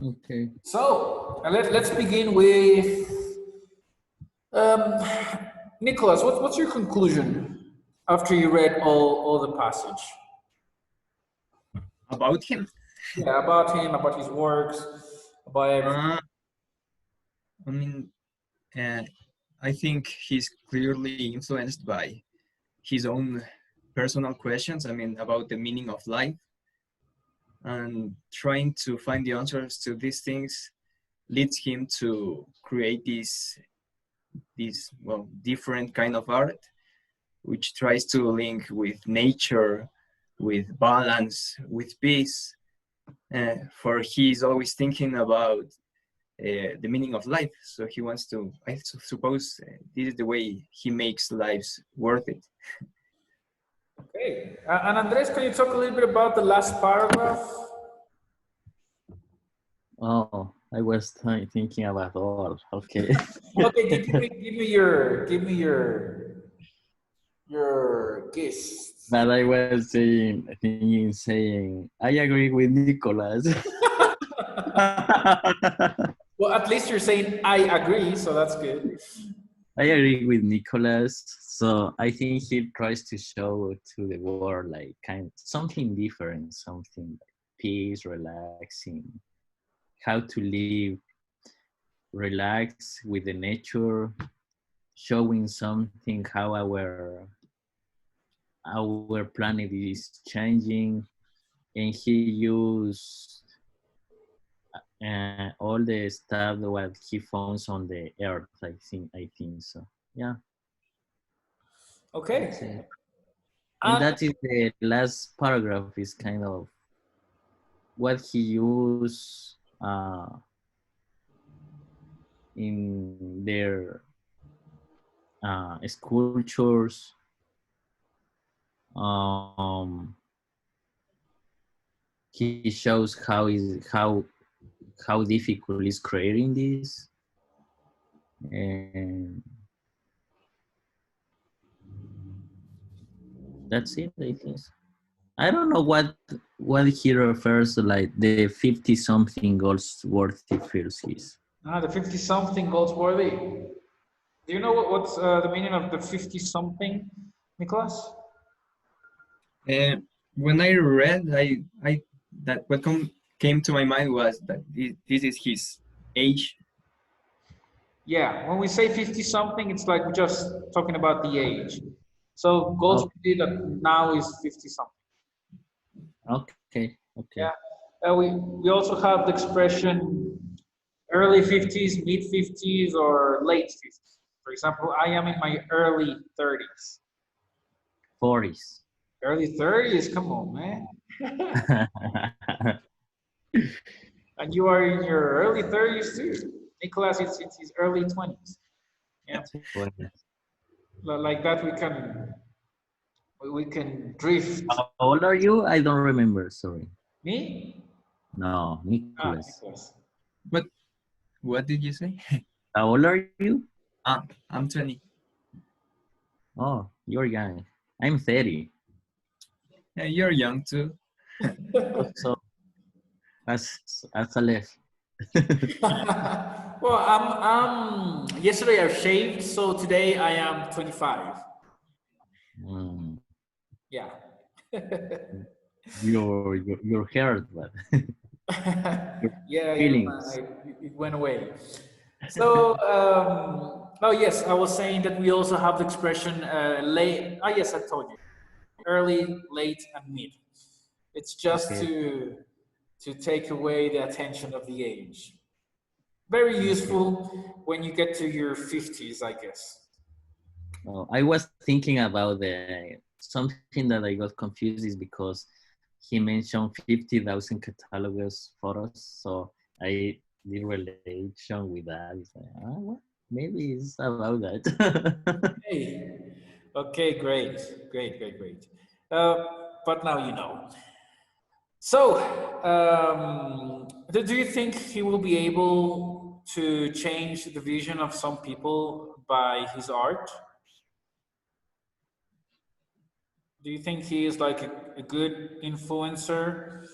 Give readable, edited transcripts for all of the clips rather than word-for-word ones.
Okay. So let's begin with Nicholas. What's your conclusion after you read all the passage? About him? Yeah, about him, about his works, about everything. I mean, I think he's clearly influenced by his own personal questions. I mean, about the meaning of life, and trying to find the answers to these things leads him to create this well, different kind of art, which tries to link with nature, with balance, with peace. For he's always thinking about the meaning of life. So he wants to, I suppose this is the way he makes lives worth it. Okay. And Andres, can you talk a little bit about the last paragraph? Oh, I was thinking about all. Okay. Okay, give me your guess. But I was saying, I agree with Nicholas. Well, at least you're saying I agree, so that's good. I agree with Nicholas. So I think he tries to show to the world like something different, something like peace, relaxing, how to live, relax with the nature, showing something how our planet is changing, and he used all the stuff that he finds on the earth. I think so. Yeah. Okay. And that is the last paragraph. Is kind of what he used in their sculptures. He shows how difficult is creating this, and that's it. I think. I don't know what he refers to, like the 50-something Goldsworthy feels is. The 50-something Goldsworthy. Do you know what's the meaning of the 50-something, Nicholas? When I read, I that what came to my mind was that this is his age. Yeah, when we say 50-something, it's like we're just talking about the age. So Goldsworthy that now is 50-something. Okay. Yeah. We also have the expression early 50s, mid 50s, or late 50s. For example, I am in my early 30s. 40s. Early 30s, come on, man. And you are in your early 30s too. Nicholas is in his early 20s. Yeah. Like that we can drift. How old are you? I don't remember, sorry. Me? No, Nicholas. Nicholas. But what did you say? How old are you? I'm 20. Oh, you're young. I'm 30. Yeah, you're young too. So as a left. Well, I'm yesterday I shaved, so today I am 25. Yeah. your hair, but Yeah, feelings. it went away. So, oh yes, I was saying that we also have the expression late. Oh yes, I told you, early, late, and mid. It's just to take away the attention of the age. Very useful when you get to your 50s, I guess. Oh, I was thinking about something that I got confused is because he mentioned 50,000 catalogs photos, so I did relation with that. It's like, what? Maybe it's about that. Okay, great. But now you know. So, do you think he will be able to change the vision of some people by his art? Do you think he is like a good influencer?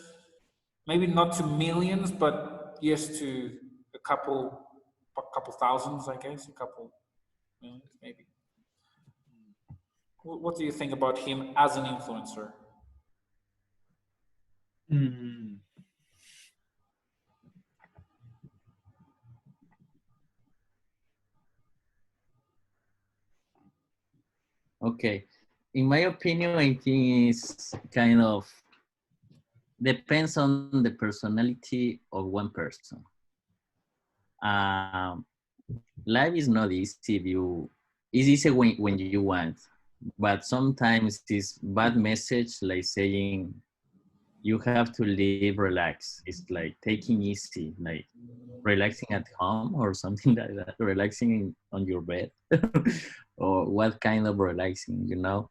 Maybe not to millions, but yes to a couple thousands, I guess, a couple millions, maybe. What do you think about him as an influencer? Mm, Okay. In my opinion, I think it's kind of depends on the personality of one person. Um, Life is not easy if you, it's easy when you want, but sometimes this bad message like saying you have to live relax. It's like taking easy, like relaxing at home or something like that, relaxing on your bed or what kind of relaxing, you know?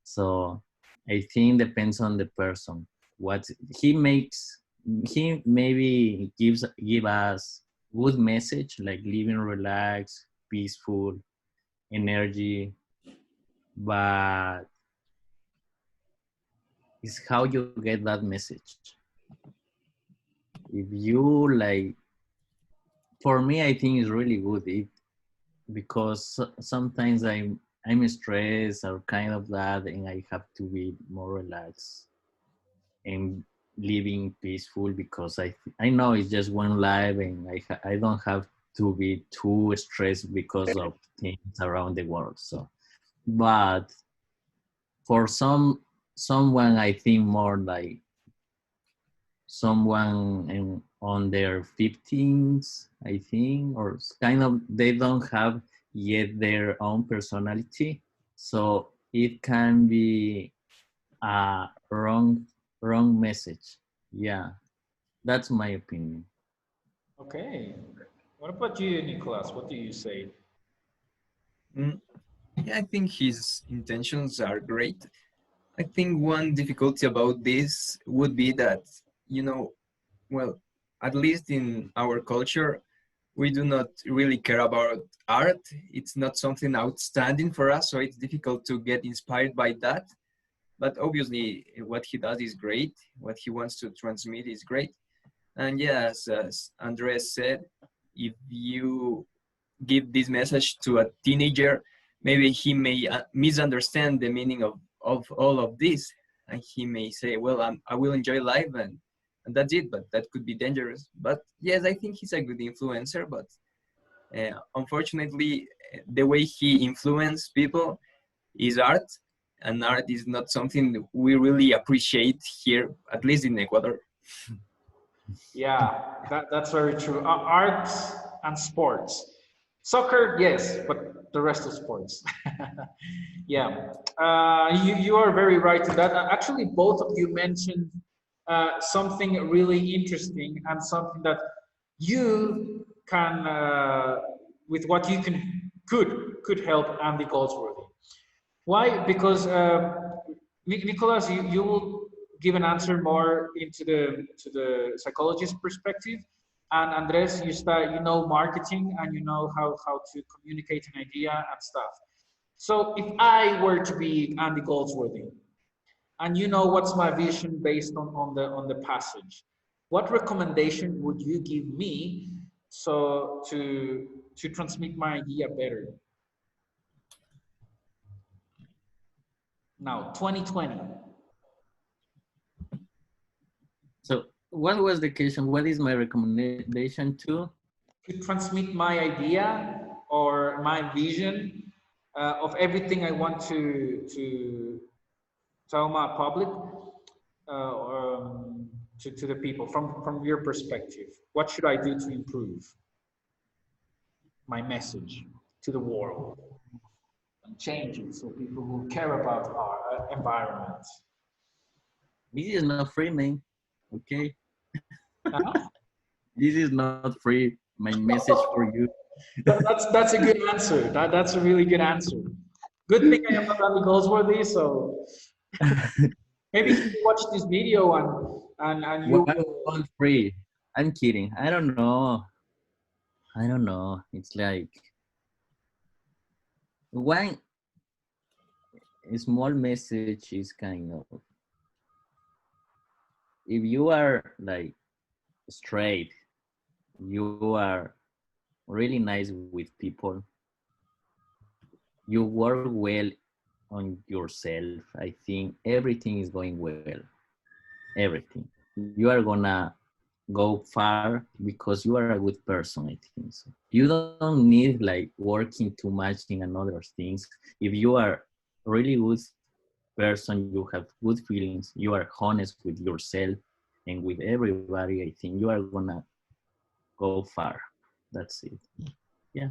So I think depends on the person. What he makes, he maybe give us good message like living relaxed, peaceful, energy, but it's how you get that message. If you like, for me, I think it's really good. Because sometimes I'm stressed or kind of that, and I have to be more relaxed and living peaceful because I know it's just one life, and I don't have to be too stressed because of things around the world. So, but for someone, I think more like someone on their 15s, I think, or kind of they don't have yet their own personality, so it can be a wrong message. Yeah, that's my opinion. Okay. What about you, Nicholas? What do you say? mm, yeah, I think his intentions are great. I think one difficulty about this would be that, you know, well, at least in our culture, we do not really care about art. It's not something outstanding for us, so it's difficult to get inspired by that. But obviously, what he does is great. What he wants to transmit is great. And yes, as Andres said, if you give this message to a teenager, maybe he may misunderstand the meaning of all of this. And he may say, well, I will enjoy life and that's it, but that could be dangerous. But yes, I think he's a good influencer, but unfortunately, the way he influences people is art, and art is not something we really appreciate here, at least in Ecuador. Yeah, that's very true. Arts and sports. Soccer, yes, but the rest of sports. Yeah, you are very right in that. Actually, both of you mentioned something really interesting and something that you can, with what you can, could help Andy Goldsworthy. Why? Because Nicholas, you will give an answer more into the psychologist perspective, and Andres, you know marketing and you know how to communicate an idea and stuff. So if I were to be Andy Goldsworthy, and you know what's my vision based on the passage, what recommendation would you give me so to transmit my idea better? Now, 2020. So what was the question? What is my recommendation To transmit my idea or my vision of everything I want to tell my public to the people from your perspective. What should I do to improve my message to the world and change it so people will care about our environment? this is not free, man. Okay, Uh-huh. this is not free. My message for you. That's a good answer. That's a really good answer. Good thing I am not Andy Goldsworthy, so maybe you watch this video and you Why will. not free? I'm kidding. I don't know. I don't know. It's like one small message is kind of, if you are like straight You are really nice with people. You work well on yourself. I think everything is going well. Everything. You are gonna go far because you are a good person, I think so. You don't need like working too much in another things. If you are really good person, you have good feelings, you are honest with yourself and with everybody, I think you are gonna go far. That's it. Yeah.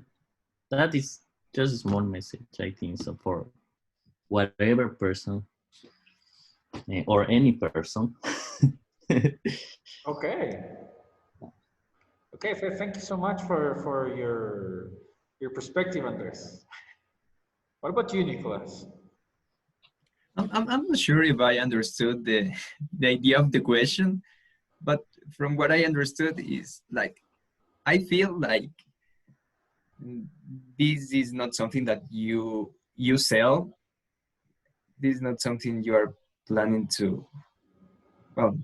That is just a small message, I think so, for whatever person or any person. Okay. Okay, so thank you so much for your perspective on this. What about you, Nicholas? I'm not sure if I understood the idea of the question, but from what I understood is like, I feel like this is not something that you sell. This is not something you are planning to, well,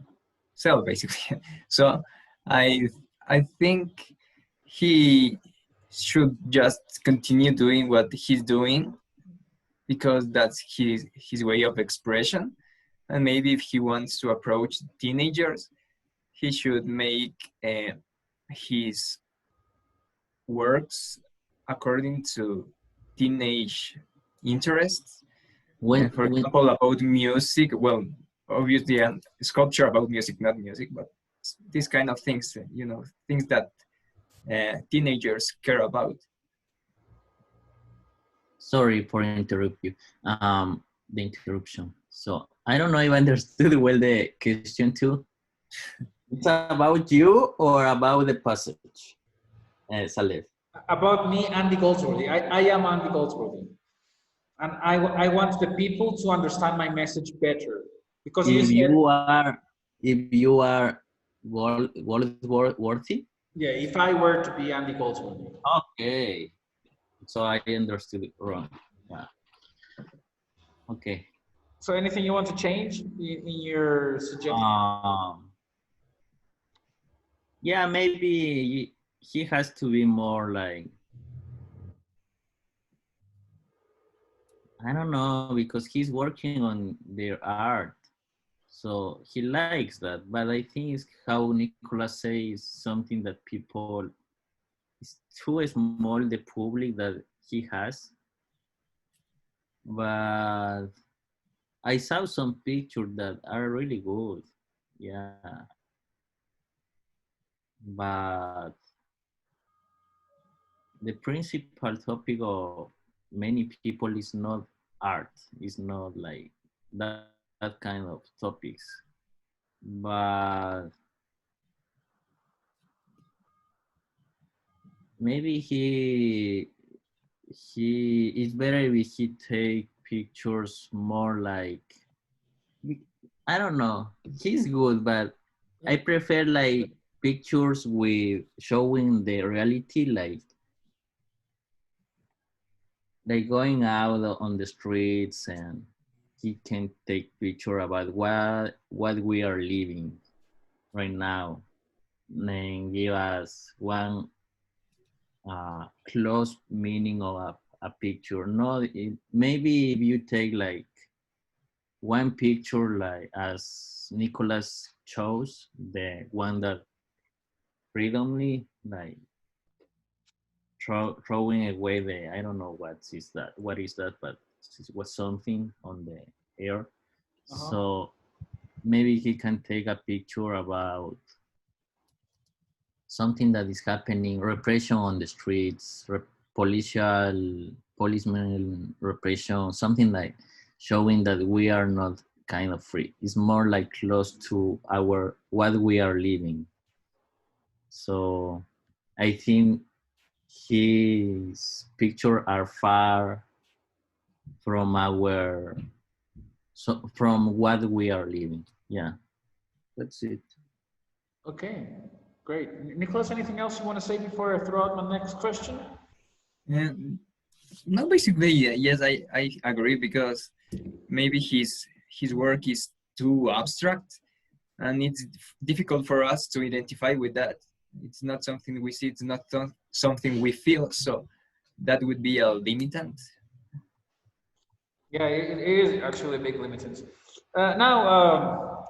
sell basically. So I I think he should just continue doing what he's doing because that's his way of expression. And maybe if he wants to approach teenagers, he should make his works according to teenage interests. For when example, about music, well, obviously, sculpture about music, not music, but these kind of things, things that teenagers care about. sorry for interrupt you. The interruption. So I don't know if I understood well the question too. It's about you or about the passage, Saleh? About me, Andy Goldsworthy. I am Andy Goldsworthy. And I want the people to understand my message better. Because you If said, you are worthy. yeah, if I were to be Andy Goldsworthy. Okay. So I understood it wrong. Yeah. Okay. So anything you want to change in your suggestion? Yeah, maybe he has to be more like, I don't know, because he's working on their art. So he likes that. But I think it's how Nicolas says something that people, it's too small, the public that he has. But I saw some pictures that are really good. Yeah. But the principal topic of many people is not art. It's not like that kind of topics. But maybe he it's better if he take pictures more like, I don't know. He's good, but I prefer like pictures with showing the reality, like going out on the streets, and he can take picture about what we are living right now, and give us one close meaning of a picture. No, maybe if you take like one picture, like as Nicholas chose, the one that freedomly, like throwing away the, I don't know what is that, but it was something on the air. So maybe he can take a picture about something that is happening, repression on the streets, policeman repression, something like showing that we are not kind of free. It's more like close to our what we are living. So I think his pictures are far from from what we are living. Yeah, that's it. Okay, great. Nicholas, anything else you want to say before I throw out my next question? No, basically, yes, I agree because maybe his work is too abstract and it's difficult for us to identify with that. It's not something we see, it's not something we feel, so that would be a limitant. Yeah, it is actually a big limitance. Now,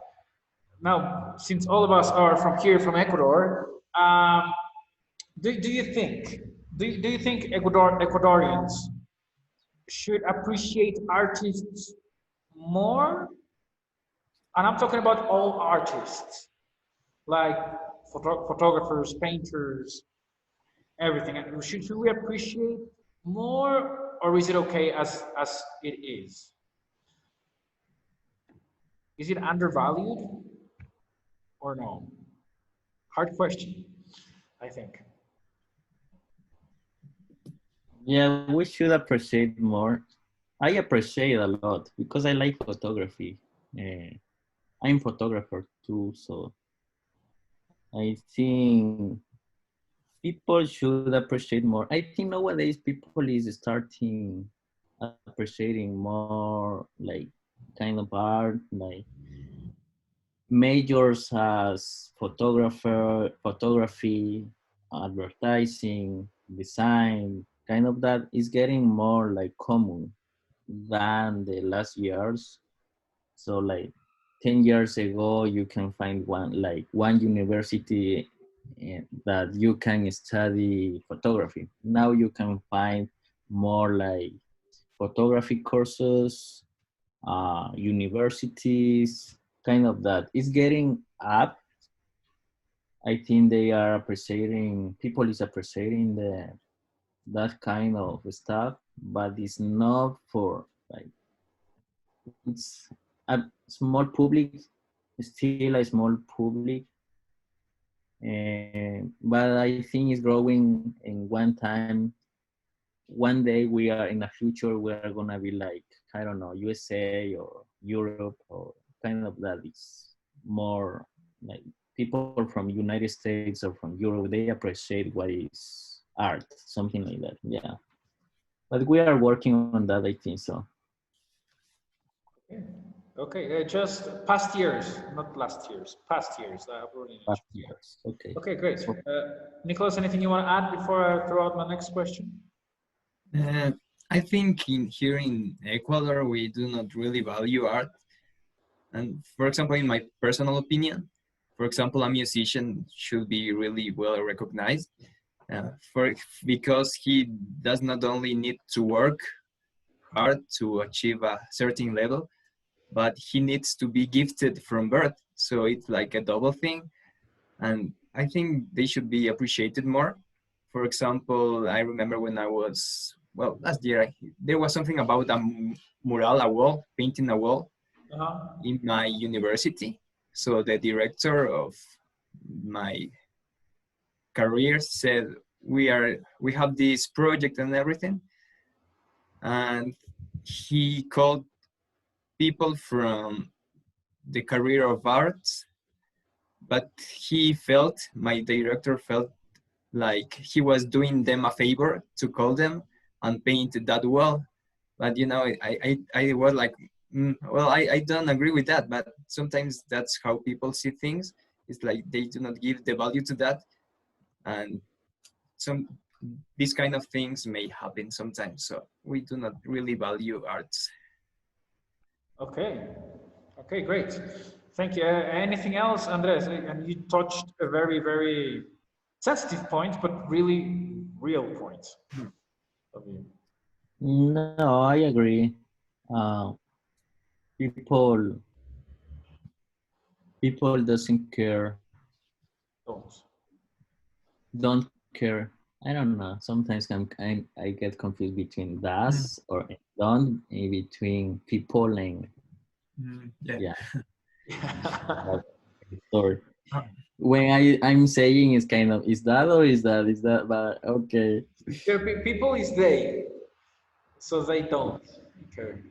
since all of us are from here, from Ecuador, do you think do you think Ecuadorians should appreciate artists more? And I'm talking about all artists, like photographers, painters, everything. Should we appreciate more, or is it okay as it is? Is it undervalued or no? Hard question, I think. Yeah, we should appreciate more. I appreciate a lot because I like photography. Uh, I'm photographer too, so I think people should appreciate more. I think nowadays people is starting appreciating more like kind of art, like majors as photography, advertising, design, kind of that is getting more like common than the last years. So like 10 years ago, you can find one university that you can study photography. Now you can find more like photography courses, universities, kind of that. It's getting up. I think they are appreciating, people is appreciating that kind of stuff, but it's not for like, it's a small public, still a small public, but I think it's growing in one time. One day we are in the future, we are gonna be like, I don't know, USA or Europe or kind of that is more like people from United States or from Europe, they appreciate what is art, something like that. Yeah. But we are working on that, I think so. Okay, okay, just past years, not last years, past years. Past years. Okay. Okay, great. Nicholas, anything you want to add before I throw out my next question? Uh, I think here in Ecuador, we do not really value art. And for example, in my personal opinion, for example, a musician should be really well recognized because he does not only need to work hard to achieve a certain level, but he needs to be gifted from birth. So it's like a double thing. And I think they should be appreciated more. For example, I remember when I was, well, last year, there was something about a mural, a wall, painting a wall in my university. So the director of my career said, we have this project and everything. And he called people from the career of arts, but my director felt like he was doing them a favor to call them and paint that wall. But you know, I was like, well, I don't agree with that, but sometimes that's how people see things. It's like they do not give the value to that, and these kind of things may happen sometimes. So we do not really value arts. Okay, okay, great. Thank you. Anything else, Andres? And you touched a very, very sensitive point, but really real point of you. No, I agree. Uh, people people doesn't care, Don't. don't care. I don't know. Sometimes I get confused between does or don't, between people and Yeah. yeah. Or when I'm saying is kind of is that or is that, but okay. People is they, so they don't care.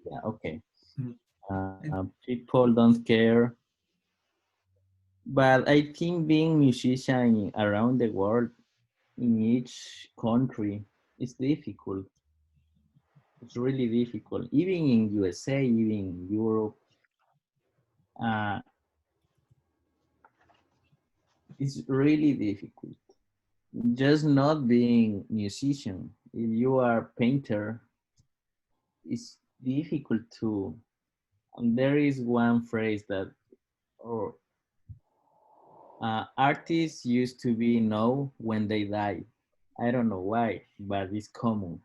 Yeah, okay. Mm. People don't care, but I think being musician around the world in each country is difficult. It's really difficult. Even in USA, even in Europe, uh, it's really difficult. Just not being musician. If you are painter, it's difficult to. And there is one phrase that, or artists used to be know when they die. I don't know why, but it's common. Yeah.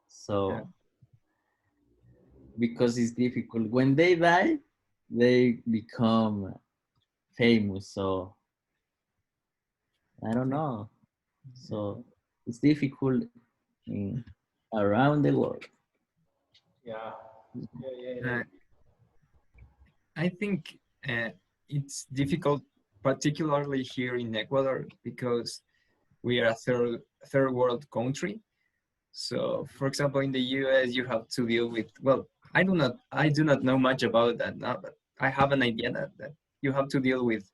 So because it's difficult. When they die, they become famous. So I don't know. So it's difficult in, around the world. Yeah. Yeah, yeah, yeah. Uh, I think it's difficult, particularly here in Ecuador, because we are a third world country. So, for example, in the U.S., you have to deal with, well, I do not know much about that now, but I have an idea that you have to deal with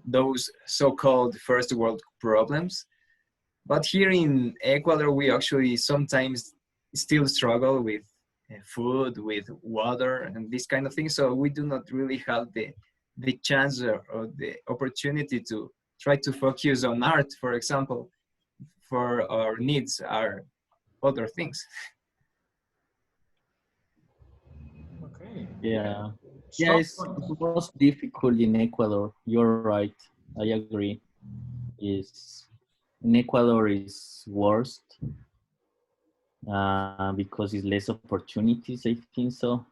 those so-called first world problems. But here in Ecuador, we actually sometimes still struggle with food, with water, and this kind of thing. So we do not really have the chance or the opportunity to try to focus on art, for example, for our needs are other things. Okay. Yeah. Yeah. Yeah, Strong it's point. most difficult in Ecuador. You're right. I agree. Is in Ecuador is worst because it's less opportunities. I think so.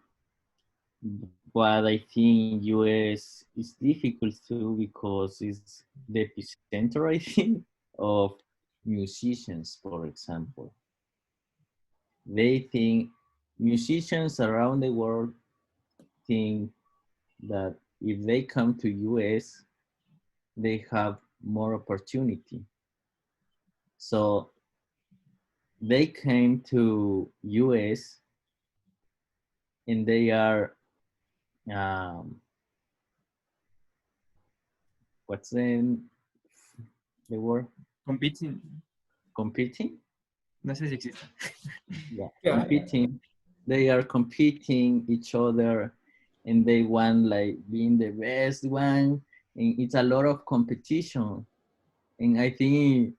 But I think US is difficult too because it's the epicenter, I think, of musicians, for example. They think musicians around the world think that if they come to US, they have more opportunity. So they came to US and they are um, what's the word, Competing, competing. no sé si existe. Yeah, Yeah. competing. They are competing each other and they want like being the best one, and it's a lot of competition. And I think,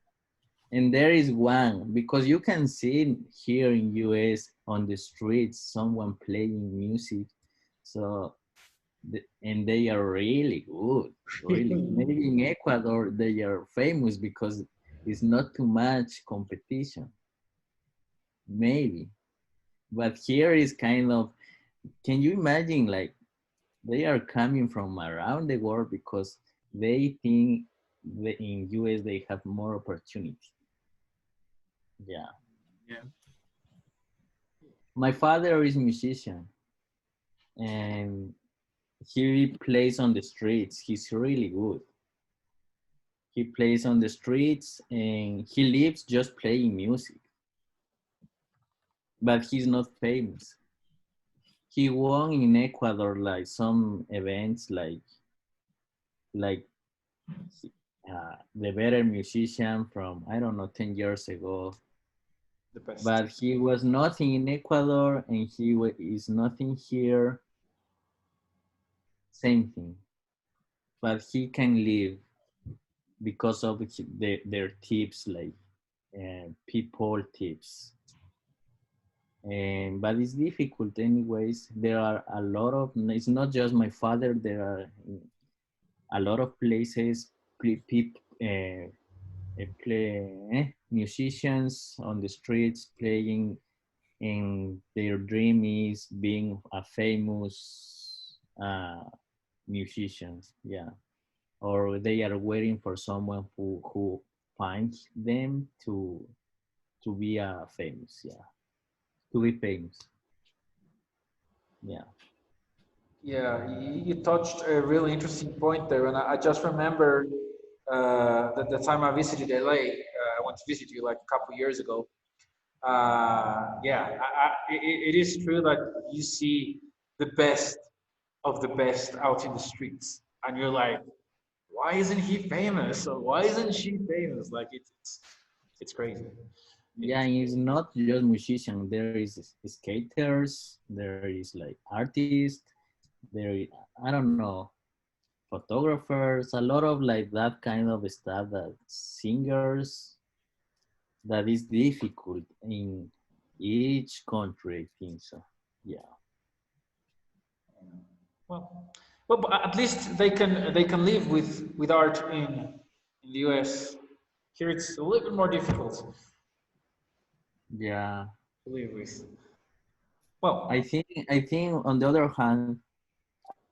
and there is one because you can see here in US on the streets someone playing music. So and they are really good, really. Maybe in Ecuador they are famous because it's not too much competition, maybe. But here is kind of, can you imagine like they are coming from around the world because they think that in US they have more opportunity. Yeah. Yeah. My father is musician and he plays on the streets. He's really good. He plays on the streets and he lives just playing music, but he's not famous. He won in Ecuador like some events like the better musician from I don't know 10 years ago, The best. but he was nothing in Ecuador and is nothing here. Same thing, but he can live because of their tips like people tips. And but it's difficult anyways. There are a lot of, it's not just my father, there are a lot of places people play musicians on the streets playing, and their dream is being a famous musicians. Yeah, or they are waiting for someone who finds them to be famous. Yeah, to be famous. Yeah. Yeah, you touched a really interesting point there, and I just remember the time I visited LA. I went to visit you like a couple years ago. Yeah, it is true that you see the best of the best out in the streets, and you're like, why isn't he famous? Or why isn't she famous? Like it's crazy. Yeah, It's and it's crazy. not just musicians. There is skaters. There is like artists. There, I don't know. photographers, a lot of like that kind of stuff that singers that is difficult in each country, I think so. Yeah. Well, but at least they can live with art in the US. Here it's a little bit more difficult Yeah. to live with. I Well, think on the other hand,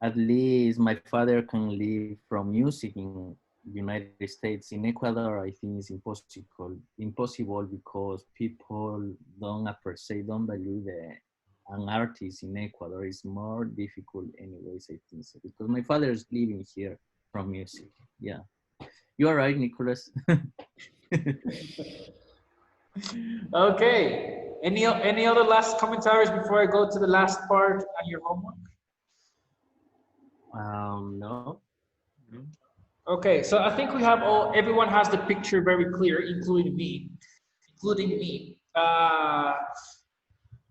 at least my father can live from music in United States. In Ecuador, I think it's impossible because people don't appreciate, don't value an artist in Ecuador. It's more difficult anyways, I think so, because my father is living here from music. Yeah. You are right, Nicholas. okay. Any other last commentaries before I go to the last part and your homework? No. Okay, so I think we have everyone has the picture very clear, including me, including me.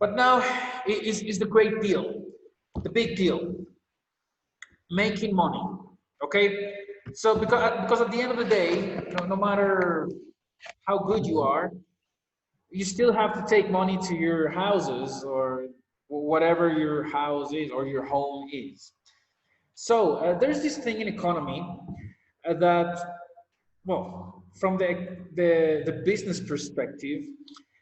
But now is the great deal, the big deal, making money. Okay, so because at the end of the day, no matter how good you are, you still have to take money to your houses or whatever your house is or your home is. So there's this thing in economy that, well, from the business perspective,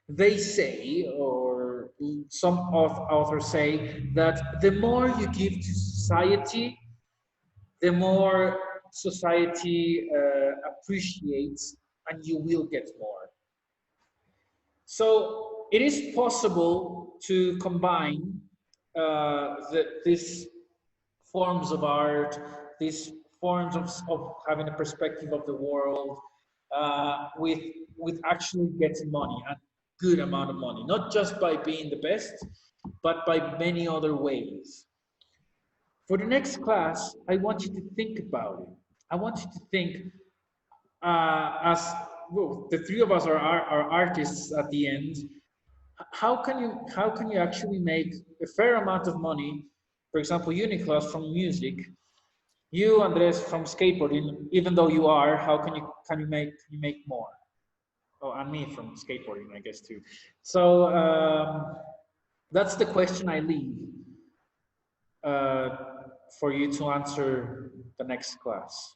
they say, or some authors say, that the more you give to society, the more society appreciates, and you will get more. So it is possible to combine these forms of art, these forms of having a perspective of the world, with actually getting money, a good amount of money, not just by being the best, but by many other ways. For the next class, I want you to think about it. I want you to think, as well, the three of us are artists at the end. How can you actually make a fair amount of money? For example, you, Nicholas, from music, you, Andres, from skateboarding. Even though you are, how can you make more? Oh, and me from skateboarding, I guess too. So that's the question I leave uh, for you to answer the next class.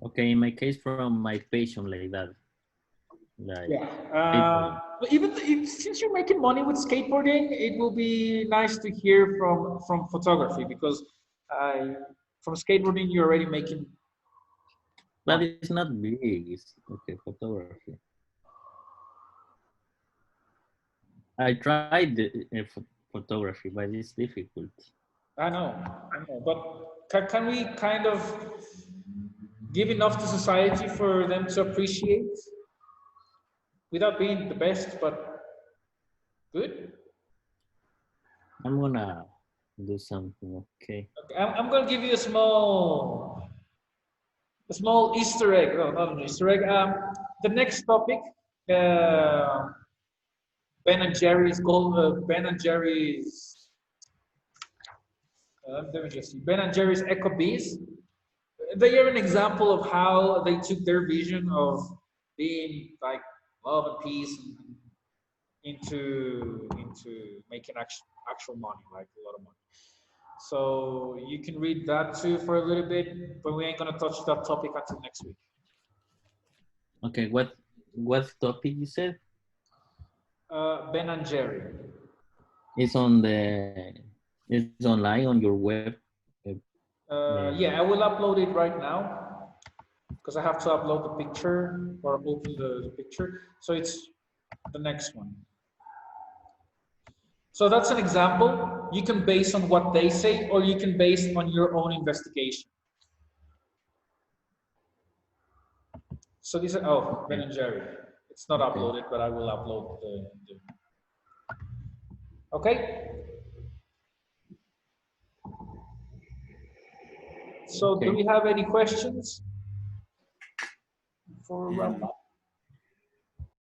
Okay, in my case, from my passion like that, like Yeah. skateboarding. But even since you're making money with skateboarding, it will be nice to hear from photography, because from skateboarding you're already making But money. it's not big. It's okay, photography. I tried photography, but it's difficult. I know. But can we kind of give enough to society for them to appreciate without being the best, but good? I'm gonna do something. Okay. Okay, I'm gonna give you a small Easter egg. No, not an Easter egg. The next topic, uh, Ben and Jerry's gold. Ben and Jerry's. Let me just see. Ben and Jerry's Echo Bees. They are an example of how they took their vision of being like love and peace into making actual money, like a lot of money. So you can read that too for a little bit, but we ain't gonna touch that topic until next week. Okay. What topic you said? Ben and Jerry. It's on the. It's online on your web. Yeah, I will upload it right now because I have to upload the picture or open the picture. So it's the next one. So that's an example. You can base on what they say, or you can base on your own investigation. So these are, oh, Ben Okay. and Jerry. It's not Okay. uploaded, but I will upload the okay. So do Okay. we have any questions for wrap up?